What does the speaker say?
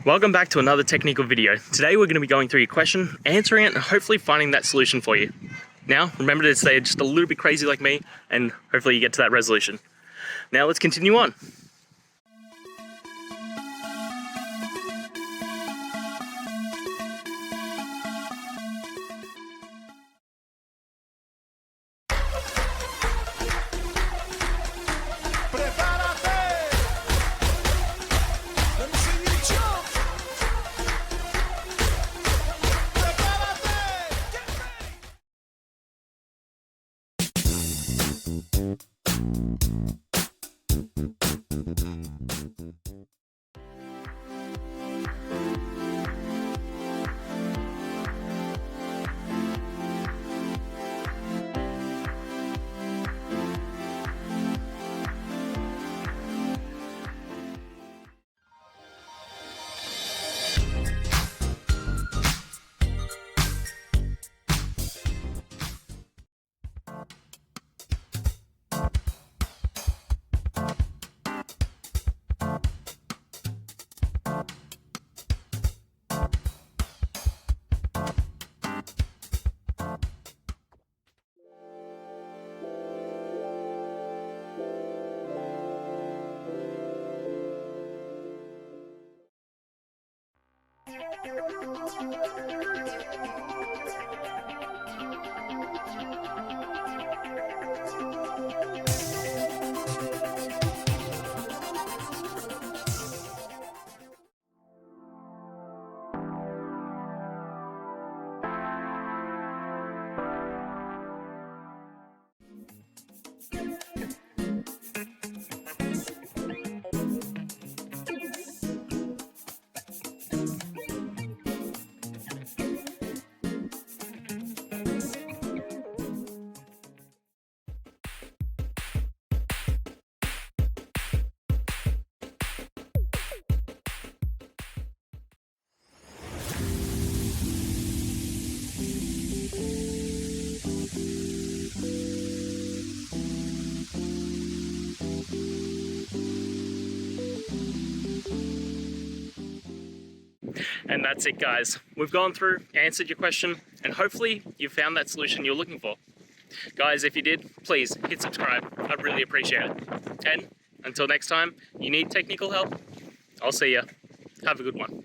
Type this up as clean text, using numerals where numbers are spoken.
Welcome back to another technical video. Today we're going to be going through your question, answering it, and hopefully finding that solution for you. Now, remember to stay just a little bit crazy like me, and hopefully you get to that resolution. Now let's continue on. And that's it, guys. We've gone through, answered your question, and hopefully you found that solution you're looking for. Guys, if you did, please hit subscribe. I'd really appreciate it. And until next time, you need technical help, I'll see ya. Have a good one.